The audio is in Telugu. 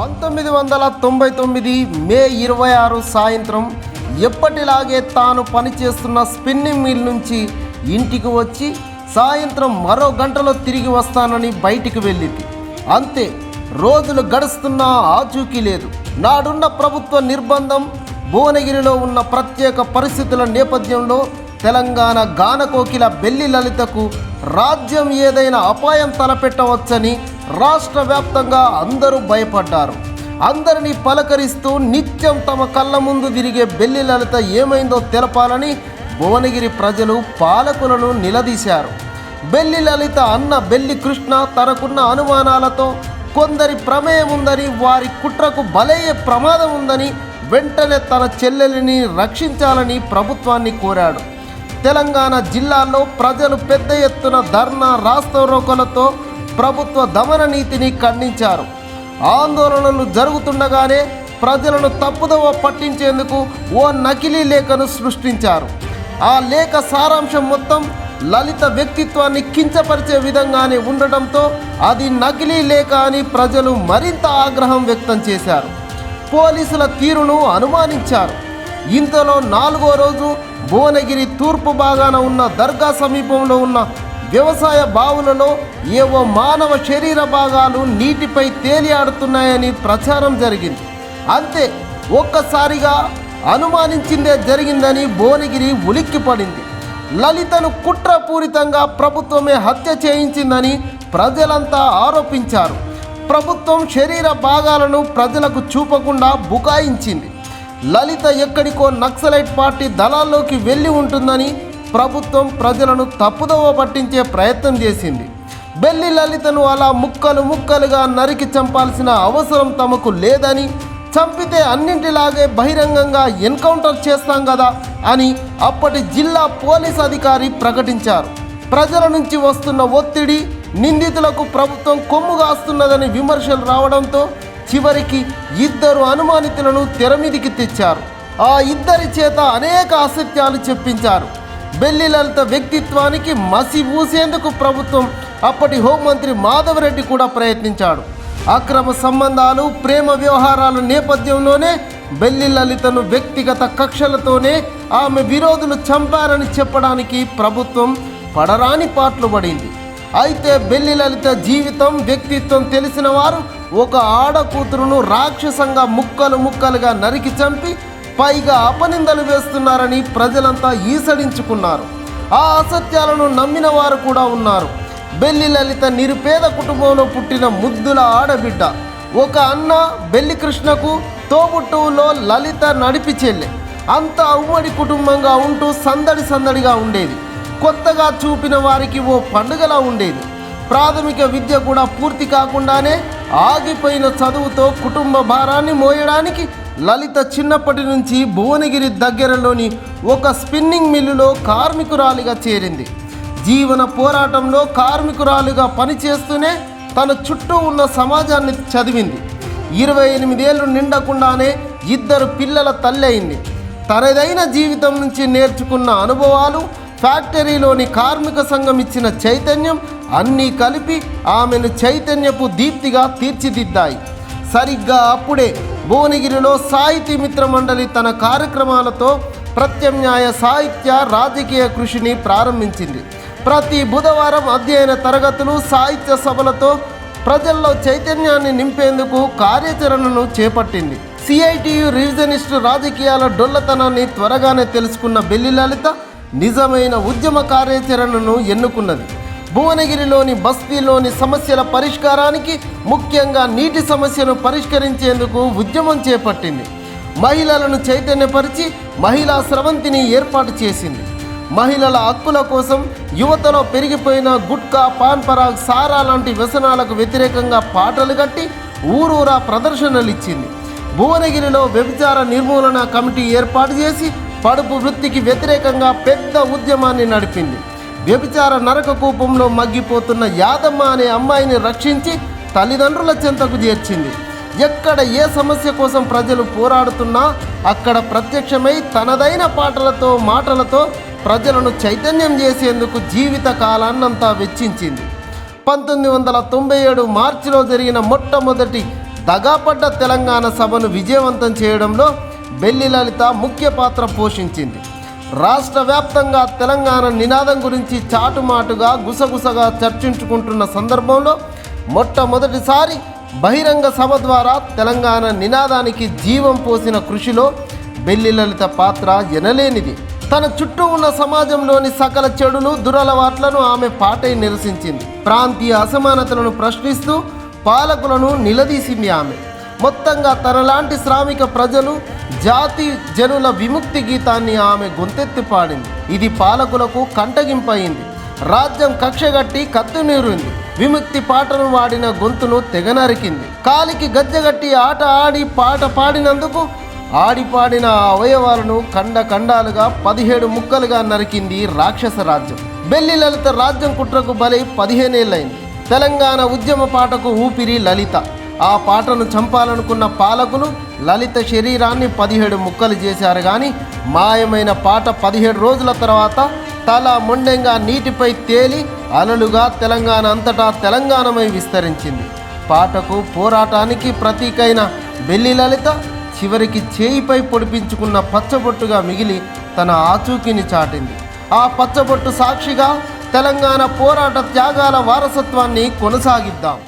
1999 మే 26 సాయంత్రం ఎప్పటిలాగే తాను పనిచేస్తున్న స్పిన్నింగ్ మిల్ నుంచి ఇంటికి వచ్చి సాయంత్రం మరో గంటలో తిరిగి వస్తానని బయటికి వెళ్ళింది. అంతే, రోజులు గడుస్తున్నా ఆచూకీ లేదు. నాడున్న ప్రభుత్వ నిర్బంధం, భువనగిరిలో ఉన్న ప్రత్యేక పరిస్థితుల నేపథ్యంలో తెలంగాణ గానకోకిల బెల్లి లలితకు రాజ్యం ఏదైనా అపాయం తలపెట్టవచ్చని రాష్ట్ర వ్యాప్తంగా అందరూ భయపడ్డారు. అందరినీ పలకరిస్తూ నిత్యం తమ కళ్ళ ముందు తిరిగే బెల్లి లలిత ఏమైందో తెలపాలని భువనగిరి ప్రజలు పాలకులను నిలదీశారు. బెల్లి లలిత అన్న బెల్లి కృష్ణ తనకున్న అనుమానాలతో కొందరి ప్రమేయం ఉందని, వారి కుట్రకు బలయ్యే ప్రమాదం ఉందని వెంటనే తన చెల్లెలిని రక్షించాలని ప్రభుత్వాన్ని కోరాడు. తెలంగాణ జిల్లాల్లో ప్రజలు పెద్ద ఎత్తున ధర్నా, రాస్తారోకోలతో ప్రభుత్వ దమన నీతిని ఖండించారు. ఆందోళనలు జరుగుతుండగానే ప్రజలను తప్పుదోవ పట్టించేందుకు ఓ నకిలీ లేఖను సృష్టించారు. ఆ లేఖ సారాంశం మొత్తం లలిత వ్యక్తిత్వాన్ని కించపరిచే విధంగానే ఉండటంతో అది నకిలీ లేఖ అని ప్రజలు మరింత ఆగ్రహం వ్యక్తం చేశారు. పోలీసుల తీరును అనుమానించారు. ఇంతలో 4వ రోజు భువనగిరి తూర్పు భాగాన ఉన్న దర్గా సమీపంలో ఉన్న వ్యవసాయ బావులలో ఏవో మానవ శరీర భాగాలు నీటిపై తేలియాడుతున్నాయని ప్రచారం జరిగింది. అంతే, ఒక్కసారిగా అనుమానించిందే జరిగిందని భువనగిరి ఉలిక్కిపడింది. లలితను కుట్రపూరితంగా ప్రభుత్వమే హత్య చేయించిందని ప్రజలంతా ఆరోపించారు. ప్రభుత్వం శరీర భాగాలను ప్రజలకు చూపకుండా బుకాయించింది. లలిత ఎక్కడికో నక్సలైట్ పార్టీ దళాల్లోకి వెళ్ళి ఉంటుందని ప్రభుత్వం ప్రజలను తప్పుదోవ పట్టించే ప్రయత్నం చేసింది. బెల్లి లలితను అలా ముక్కలు ముక్కలుగా నరికి చంపాల్సిన అవసరం తమకు లేదని, చంపితే అన్నింటిలాగే బహిరంగంగా ఎన్కౌంటర్ చేస్తాం కదా అని అప్పటి జిల్లా పోలీస్ అధికారి ప్రకటించారు. ప్రజల నుంచి వస్తున్న ఒత్తిడి, నిందితులకు ప్రభుత్వం కొమ్ముగాస్తున్నదని విమర్శలు రావడంతో చివరికి 2 అనుమానితులను తెరమీదికి తెచ్చారు. ఆ 2 చేత అనేక అసత్యాలు చెప్పించారు. బెల్లి లలిత వ్యక్తిత్వానికి మసి ఊసేందుకు ప్రభుత్వం అప్పటి హోంమంత్రి మాధవరెడ్డి కూడా ప్రయత్నించాడు. అక్రమ సంబంధాలు, ప్రేమ వ్యవహారాల నేపథ్యంలోనే బెల్లి లలితను వ్యక్తిగత కక్షలతోనే ఆమె విరోధులు చంపారని చెప్పడానికి ప్రభుత్వం పడరాని పాట్లు పడింది. అయితే బెల్లి లలిత జీవితం, వ్యక్తిత్వం తెలిసిన వారు ఒక ఆడకూతురును రాక్షసంగా ముక్కలు ముక్కలుగా నరికి చంపి పైగా అపనిందలు వేస్తున్నారని ప్రజలంతా ఈసడించుకున్నారు. ఆ అసత్యాలను నమ్మిన వారు కూడా ఉన్నారు. బెల్లి లలిత నిరుపేద కుటుంబంలో పుట్టిన ముద్దుల ఆడబిడ్డ. ఒక అన్న బెల్లి కృష్ణకు తోబుట్టువులో లలిత నడిపి చెల్లె. అంతా ఉమ్మడి కుటుంబంగా ఉంటూ సందడి సందడిగా ఉండేది. కొత్తగా చూపిన వారికి ఓ పండుగలా ఉండేది. ప్రాథమిక విద్య కూడా పూర్తి కాకుండానే ఆగిపోయిన చదువుతో కుటుంబ భారాన్ని మోయడానికి లలిత చిన్నప్పటి నుంచి భువనగిరి దగ్గరలోని ఒక స్పిన్నింగ్ మిల్లులో కార్మికురాలిగా చేరింది. జీవన పోరాటంలో కార్మికురాలుగా పనిచేస్తూనే తన చుట్టూ ఉన్న సమాజాన్ని చదివింది. 28 ఏళ్ళు నిండకుండానే 2 పిల్లల తల్లి అయింది. తనదైన జీవితం నుంచి నేర్చుకున్న అనుభవాలు, ఫ్యాక్టరీలోని కార్మిక సంఘం ఇచ్చిన చైతన్యం అన్నీ కలిపి ఆమెను చైతన్యపు దీప్తిగా తీర్చిదిద్దాయి. సరిగ్గా అప్పుడే భువనగిరిలో సాహితీ మిత్ర మండలి తన కార్యక్రమాలతో ప్రత్యామ్నాయ సాహిత్య, రాజకీయ కృషిని ప్రారంభించింది. ప్రతి బుధవారం అధ్యయన తరగతులు, సాహిత్య సభలతో ప్రజల్లో చైతన్యాన్ని నింపేందుకు కార్యాచరణను చేపట్టింది. సిఐటియు రివిజనిస్టు రాజకీయాల డొల్లతనాన్ని త్వరగానే తెలుసుకున్న బెల్లి లలిత నిజమైన ఉద్యమ కార్యాచరణను ఎన్నుకున్నది. భువనగిరిలోని బస్తీలోని సమస్యల పరిష్కారానికి, ముఖ్యంగా నీటి సమస్యను పరిష్కరించేందుకు ఉద్యమం చేపట్టింది. మహిళలను చైతన్యపరిచి మహిళా స్రవంతిని ఏర్పాటు చేసింది. మహిళల హక్కుల కోసం యువతలో పెరిగిపోయిన గుట్కా, పాన్ పరాగ్, సారా లాంటి వ్యసనాలకు వ్యతిరేకంగా పాటలు కట్టి ఊరూరా ప్రదర్శనలు ఇచ్చింది. భువనగిరిలో వ్యభిచార నిర్మూలన కమిటీ ఏర్పాటు చేసి పడుపు వృత్తికి వ్యతిరేకంగా పెద్ద ఉద్యమాన్ని నడిపింది. వ్యభిచార నరక కూపంలో మగ్గిపోతున్న యాదమ్మ అనే అమ్మాయిని రక్షించి తల్లిదండ్రుల చెంతకు చేర్చింది. ఎక్కడ ఏ సమస్య కోసం ప్రజలు పోరాడుతున్నా అక్కడ ప్రత్యక్షమై తనదైన పాటలతో, మాటలతో ప్రజలను చైతన్యం చేసేందుకు జీవిత కాలాన్నంతా వెచ్చించింది. 1997 మార్చిలో జరిగిన మొట్టమొదటి దగాపడ్డ తెలంగాణ సభను విజయవంతం చేయడంలో బెల్లి లలిత ముఖ్య పాత్ర పోషించింది. రాష్ట్ర వ్యాప్తంగా తెలంగాణ నినాదం గురించి చాటుమాటుగా గుసగుసగా చర్చించుకుంటున్న సందర్భంలో మొట్టమొదటిసారి బహిరంగ సభ ద్వారా తెలంగాణ నినాదానికి జీవం పోసిన కృషిలో బెల్లి లలిత పాత్ర ఎనలేనిది. తన చుట్టూ ఉన్న సమాజంలోని సకల చెడులు దురలవాట్లను ఆమె పాటై నిరసించింది. ప్రాంతీయ అసమానతలను ప్రశ్నిస్తూ పాలకులను నిలదీసింది ఆమె. మొత్తంగా తనలాంటి శ్రామిక ప్రజలు జాతి జనుల విముక్తి గీతాన్ని ఆమె గొంతెత్తి పాడింది. ఇది పాలకులకు కంటగింపయింది. రాజ్యం కక్షగట్టి కత్తునీరింది. విముక్తి పాటను వాడిన గొంతును తెగనరికింది. కాలికి గజ్జగట్టి ఆట ఆడి పాట పాడినందుకు ఆడిపాడిన అవయవాలను ఖండాలుగా 17 ముక్కలుగా నరికింది రాక్షస రాజ్యం. బెల్లి లలిత రాజ్యం కుట్రకు బలై 15 ఏళ్ళైంది. తెలంగాణ ఉద్యమ పాటకు ఊపిరి లలిత. ఆ పాటను చంపాలనుకున్న పాలకులు లలిత శరీరాన్ని 17 ముక్కలు చేశారు. కానీ మాయమైన పాట 17 రోజుల తర్వాత తల మొండెంగా నీటిపై తేలి అలలుగా తెలంగాణ అంతటా తెలంగాణమై విస్తరించింది. పాటకు పోరాటానికి ప్రతీకైన బెల్లి లలిత చివరికి చేయిపై పొడిపించుకున్న పచ్చబొట్టుగా మిగిలి తన ఆచూకీని చాటింది. ఆ పచ్చబొట్టు సాక్షిగా తెలంగాణ పోరాట త్యాగాల వారసత్వాన్ని కొనసాగిద్దాం.